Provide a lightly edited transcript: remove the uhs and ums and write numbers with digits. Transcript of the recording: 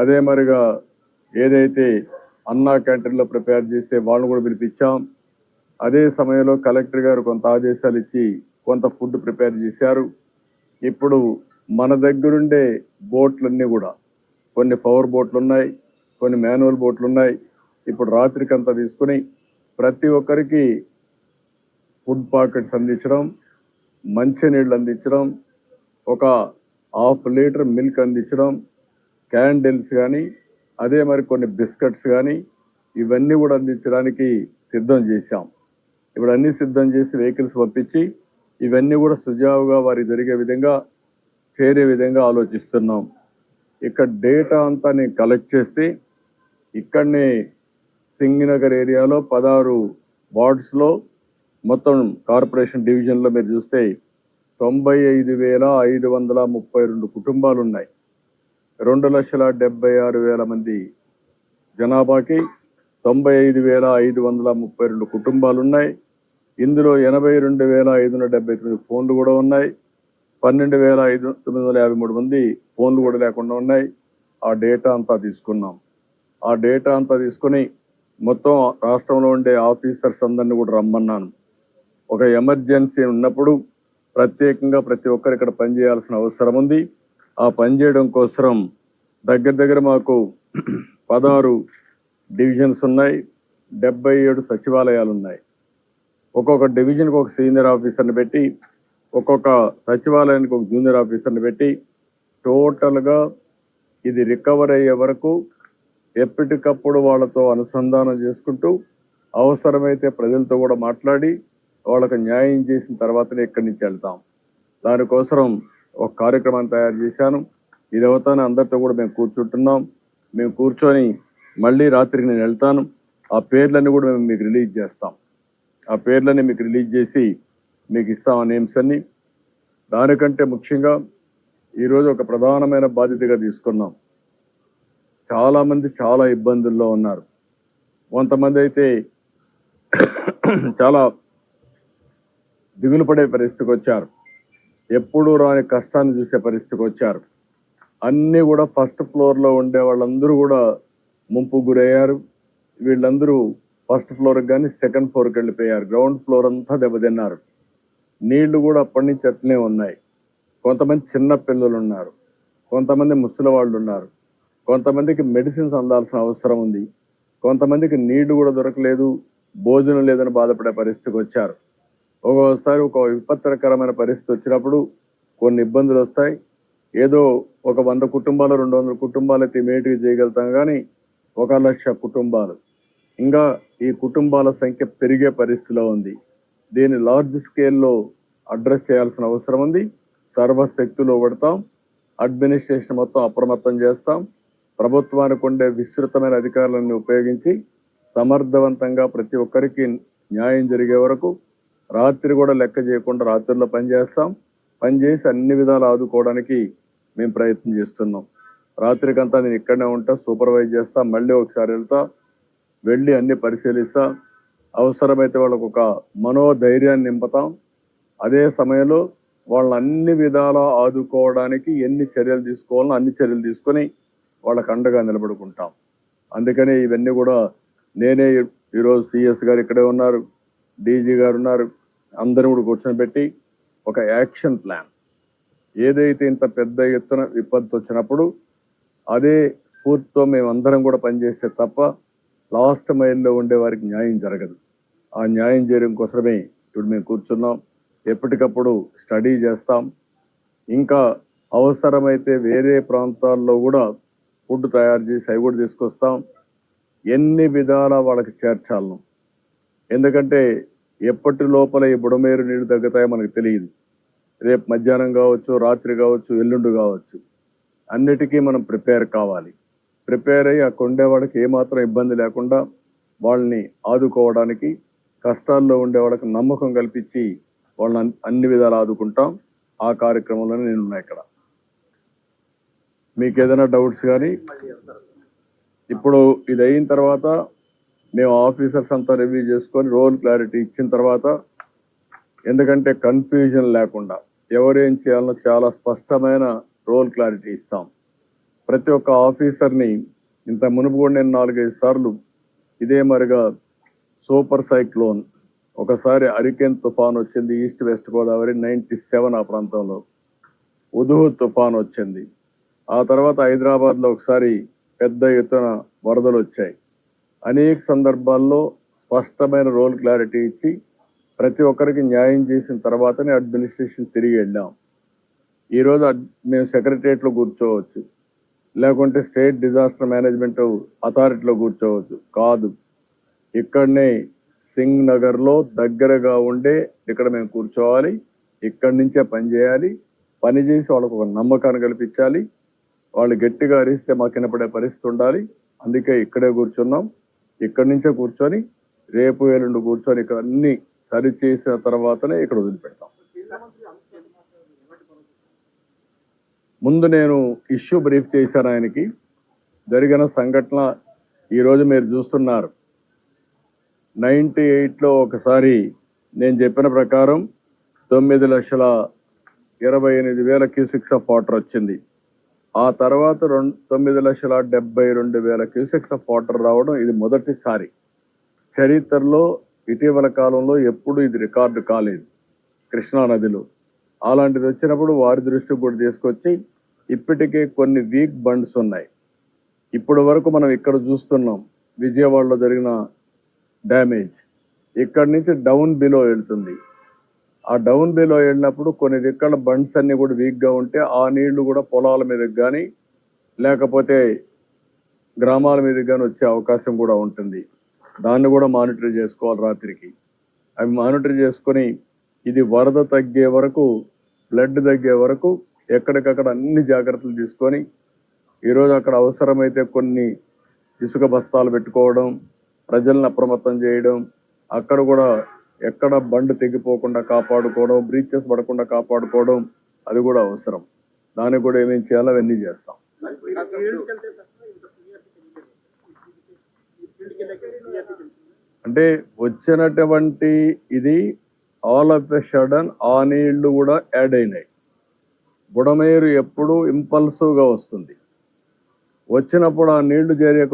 అదే మరిగా ఏదైతే అన్నా క్యాంటీన్లో ప్రిపేర్ చేస్తే వాళ్ళని కూడా పిలిపించాం. అదే సమయంలో కలెక్టర్ గారు కొంత ఆదేశాలు ఇచ్చి కొంత ఫుడ్ ప్రిపేర్ చేశారు. ఇప్పుడు మన దగ్గరుండే బోట్లన్నీ కూడా కొన్ని పవర్ బోట్లు ఉన్నాయి, కొన్ని మాన్యువల్ బోట్లు ఉన్నాయి. ఇప్పుడు రాత్రికంతా తీసుకుని ప్రతి ఒక్కరికి ఫుడ్ పాకెట్స్ అందించడం, మంచినీళ్ళు అందించడం, ఒక 1/2 లీటర్ మిల్క్ అందించడం, క్యాండిల్స్ కానీ అదే మరి కొన్ని బిస్కెట్స్ కానీ ఇవన్నీ కూడా అందించడానికి సిద్ధం చేశాం. ఇప్పుడు అన్ని సిద్ధం చేసి వెహికల్స్ పంపించి ఇవన్నీ కూడా సుజావుగా వారి జరిగే విధంగా చేరే విధంగా ఆలోచిస్తున్నాం. ఇక్కడ డేటా అంతా నేను కలెక్ట్ చేస్తే ఇక్కడనే సింగినగర్ ఏరియాలో 16 వార్డ్స్లో మొత్తం కార్పొరేషన్ డివిజన్లో మీరు చూస్తే 95,532 కుటుంబాలు ఉన్నాయి. 2,76,000 మంది జనాభాకి 95,532 కుటుంబాలు ఉన్నాయి. ఇందులో 82,579 ఫోన్లు కూడా ఉన్నాయి. 12,953 మంది ఫోన్లు కూడా లేకుండా ఉన్నాయి. ఆ డేటా అంతా తీసుకున్నాం. ఆ డేటా అంతా తీసుకుని మొత్తం రాష్ట్రంలో ఉండే ఆఫీసర్స్ అందరినీ కూడా రమ్మన్నాను. ఒక ఎమర్జెన్సీ ఉన్నప్పుడు ప్రత్యేకంగా ప్రతి ఒక్కరు ఇక్కడ పనిచేయాల్సిన అవసరం ఉంది. ఆ పనిచేయడం కోసం దగ్గర మాకు 16 డివిజన్స్ ఉన్నాయి, 77 సచివాలయాలు ఉన్నాయి. ఒక్కొక్క డివిజన్కి ఒక సీనియర్ ఆఫీసర్ని పెట్టి ఒక్కొక్క సచివాలయానికి ఒక జూనియర్ ఆఫీసర్ని పెట్టి టోటల్గా ఇది రికవర్ అయ్యే వరకు ఎప్పటికప్పుడు వాళ్ళతో అనుసంధానం చేసుకుంటూ అవసరమైతే ప్రజలతో కూడా మాట్లాడి వాళ్ళకు న్యాయం చేసిన తర్వాతనే ఇక్కడి నుంచి వెళ్తాం. దానికోసం ఒక కార్యక్రమాన్ని తయారు చేశాను. ఇది అవుతానే అందరితో కూడా మేము కూర్చుంటున్నాం. మేము కూర్చొని మళ్ళీ రాత్రికి నేను వెళ్తాను. ఆ పేర్లన్నీ కూడా మేము మీకు రిలీజ్ చేస్తాం. ఆ పేర్లన్నీ మీకు రిలీజ్ చేసి మీకు ఇస్తాం ఆ నేమ్స్ అన్ని. దానికంటే ముఖ్యంగా ఈరోజు ఒక ప్రధానమైన బాధ్యతగా తీసుకున్నాం. చాలా మంది చాలా ఇబ్బందుల్లో ఉన్నారు. కొంతమంది అయితే చాలా దిగులు పడే పరిస్థితికి వచ్చారు. ఎప్పుడూ రాని కష్టాన్ని చూసే పరిస్థితికి వచ్చారు. అన్నీ కూడా ఫస్ట్ ఫ్లోర్లో ఉండే వాళ్ళందరూ కూడా ముంపు గురయ్యారు. వీళ్ళందరూ ఫస్ట్ ఫ్లోర్కి కానీ సెకండ్ ఫ్లోర్కి వెళ్ళిపోయారు. గ్రౌండ్ ఫ్లోర్ అంతా దెబ్బతిన్నారు. నీళ్లు కూడా అప్పటి నుంచి అట్లనే ఉన్నాయి. కొంతమంది చిన్న పిల్లలు ఉన్నారు, కొంతమంది ముసలి వాళ్ళు ఉన్నారు, కొంతమందికి మెడిసిన్స్ అందాల్సిన అవసరం ఉంది, కొంతమందికి నీళ్లు కూడా దొరకలేదు, భోజనం లేదని బాధపడే పరిస్థితికి వచ్చారు. ఒక్కోసారి ఒక విపత్కరమైన పరిస్థితి వచ్చినప్పుడు కొన్ని ఇబ్బందులు వస్తాయి. ఏదో ఒక 100 కుటుంబాలు 200 కుటుంబాలు అయితే ఇమీడియట్గా చేయగలుగుతాం. కానీ 1,00,000 కుటుంబాలు ఇంకా ఈ కుటుంబాల సంఖ్య పెరిగే పరిస్థితిలో ఉంది. దీన్ని లార్జ్ స్కేల్లో అడ్రస్ చేయాల్సిన అవసరం ఉంది. సర్వశక్తులు పడతాం. అడ్మినిస్ట్రేషన్ మొత్తం అప్రమత్తం చేస్తాం. ప్రభుత్వానికి ఉండే విస్తృతమైన అధికారులను ఉపయోగించి సమర్థవంతంగా ప్రతి ఒక్కరికి న్యాయం జరిగే వరకు రాత్రి కూడా లెక్క చేయకుండా రాత్రుల్లో పనిచేస్తాం. పనిచేసి అన్ని విధాలు ఆదుకోవడానికి మేము ప్రయత్నం చేస్తున్నాం. రాత్రికంతా నేను ఇక్కడనే ఉంటా, సూపర్వైజ్ చేస్తా, మళ్ళీ ఒకసారి వెళ్తా, వెళ్ళి అన్ని పరిశీలిస్తా. అవసరమైతే వాళ్ళకు ఒక మనోధైర్యాన్ని నింపుతాం. అదే సమయంలో వాళ్ళని అన్ని విధాలా ఆదుకోవడానికి ఎన్ని చర్యలు తీసుకోవాలో అన్ని చర్యలు తీసుకొని వాళ్ళకు అండగా నిలబడుకుంటాం. అందుకని ఇవన్నీ కూడా నేనే ఈరోజు సిఎస్ గారు ఇక్కడే ఉన్నారు, డీజీ గారు ఉన్నారు, అందరూ కూడా కూర్చొని పెట్టి ఒక యాక్షన్ ప్లాన్ ఏదైతే ఇంత పెద్ద ఎత్తున విపత్తు వచ్చినప్పుడు అదే స్ఫూర్తితో మేము అందరం కూడా పనిచేస్తే తప్ప లాస్ట్ మైల్లో ఉండే వారికి న్యాయం జరగదు. ఆ న్యాయం చేయడం కోసమే ఇప్పుడు మేము కూర్చున్నాం. ఎప్పటికప్పుడు స్టడీ చేస్తాం. ఇంకా అవసరమైతే వేరే ప్రాంతాల్లో కూడా ఫుడ్ తయారు చేసి అవి కూడా తీసుకొస్తాం. ఎన్ని విధాల వాళ్ళకి చేర్చాలను. ఎందుకంటే ఎప్పటి లోపల ఈ బుడమేరు నీళ్లు తగ్గుతాయో మనకు తెలియదు. రేపు మధ్యాహ్నం కావచ్చు, రాత్రి కావచ్చు, ఎల్లుండి కావచ్చు. అన్నిటికీ మనం ప్రిపేర్ కావాలి. ప్రిపేర్ అయ్యి అక్కడ ఉండేవాడికి ఏమాత్రం ఇబ్బంది లేకుండా వాళ్ళని ఆదుకోవడానికి, కష్టాల్లో ఉండే వాళ్ళకి నమ్మకం కల్పించి వాళ్ళని అన్ని విధాలు ఆదుకుంటాం. ఆ కార్యక్రమంలోనే నేను ఉన్నా. ఇక్కడ మీకు ఏదైనా డౌట్స్ కానీ ఇప్పుడు ఇది అయిన తర్వాత మేము ఆఫీసర్స్ అంతా రివ్యూ చేసుకొని రోల్ క్లారిటీ ఇచ్చిన తర్వాత, ఎందుకంటే కన్ఫ్యూజన్ లేకుండా ఎవరేం చేయాలనో చాలా స్పష్టమైన రోల్ క్లారిటీ ఇస్తాం. ప్రతి ఒక్క ఆఫీసర్ని ఇంత మునుపు కూడా నేను 4-5 సార్లు ఇదే మరిగా సూపర్ సైక్లోన్, ఒకసారి హరికేన్ తుఫాన్ వచ్చింది ఈస్ట్ వెస్ట్ గోదావరి 97 ఆ ప్రాంతంలో, ఉదుహు తుఫాన్ వచ్చింది. ఆ తర్వాత హైదరాబాద్లో ఒకసారి పెద్ద ఎత్తున వరదలు వచ్చాయి. అనేక సందర్భాల్లో స్పష్టమైన రోల్ క్లారిటీ ఇచ్చి ప్రతి ఒక్కరికి న్యాయం చేసిన తర్వాతనే అడ్మినిస్ట్రేషన్ తిరిగి వెళ్ళాం. ఈరోజు మేము సెక్రటరియట్లో కూర్చోవచ్చు, లేకుంటే స్టేట్ డిజాస్టర్ మేనేజ్మెంట్ అథారిటీలో కూర్చోవచ్చు. కాదు, ఇక్కడనే సింగ్ నగర్లో దగ్గరగా ఉండే ఇక్కడ మేము కూర్చోవాలి, ఇక్కడి నుంచే పని చేయాలి, పని చేసి వాళ్ళకు ఒక నమ్మకాన్ని కల్పించాలి. వాళ్ళు గట్టిగా అరిస్తే మాకు వినపడే పరిస్థితి ఉండాలి. అందుకే ఇక్కడే కూర్చున్నాం. ఇక్కడి నుంచే కూర్చొని రేపు ఎల్లుండి కూర్చొని ఇక్కడ అన్ని సరి చేసిన తర్వాతనే ఇక్కడ వదిలిపెడతాం. ముందు నేను ఇష్యూ బ్రీఫ్ చేశాను ఆయనకి. జరిగిన సంఘటన ఈరోజు మీరు చూస్తున్నారు. 98లో ఒకసారి నేను చెప్పిన ప్రకారం 9,28,000 క్యూసెక్స్ ఆఫ్ వాటర్ వచ్చింది. ఆ తర్వాత 9,72,000 క్యూసెక్స్ ఆఫ్ వాటర్ రావడం ఇది మొదటిసారి చరిత్రలో. ఇటీవల కాలంలో ఎప్పుడు ఇది రికార్డు కాలేదు కృష్ణా నదిలో. అలాంటిది వచ్చినప్పుడు వారి దృష్టికి కూడా తీసుకొచ్చి ఇప్పటికే కొన్ని వీక్ బండ్స్ ఉన్నాయి. ఇప్పటి వరకు మనం ఇక్కడ చూస్తున్నాం విజయవాడలో జరిగిన డ్యామేజ్. ఇక్కడి నుంచి డౌన్ బిలో వెళ్తుంది. ఆ డౌన్ బిలో వెళ్ళినప్పుడు కొన్ని దిక్కల బండ్స్ అన్ని కూడా వీక్గా ఉంటే ఆ నీళ్లు కూడా పొలాల మీదకి కానీ లేకపోతే గ్రామాల మీదకి కానీ వచ్చే అవకాశం కూడా ఉంటుంది. దాన్ని కూడా మానిటర్ చేసుకోవాలి రాత్రికి. అవి మానిటర్ చేసుకొని ఇది వరద తగ్గే వరకు, బ్లడ్ తగ్గే వరకు ఎక్కడికక్కడ అన్ని జాగ్రత్తలు తీసుకొని ఈరోజు అక్కడ అవసరమైతే కొన్ని ఇసుక బస్తాలు పెట్టుకోవడం, ప్రజలను అప్రమత్తం చేయడం, అక్కడ కూడా ఎక్కడ బండ్ తెగిపోకుండా కాపాడుకోవడం, బ్రీచెస్ పడకుండా కాపాడుకోవడం, అది కూడా అవసరం. దానికి కూడా ఏమేం చేయాలో అవన్నీ చేస్తాం. అంటే వచ్చినటువంటి ఇది ఆల్ ఆఫ్ ఎ సడన్ ఆ నీళ్లు కూడా యాడ్ అయినాయి. బుడమేరు ఎప్పుడు ఇంపల్సివ్గా వస్తుంది. వచ్చినప్పుడు ఆ నీళ్లు చేరే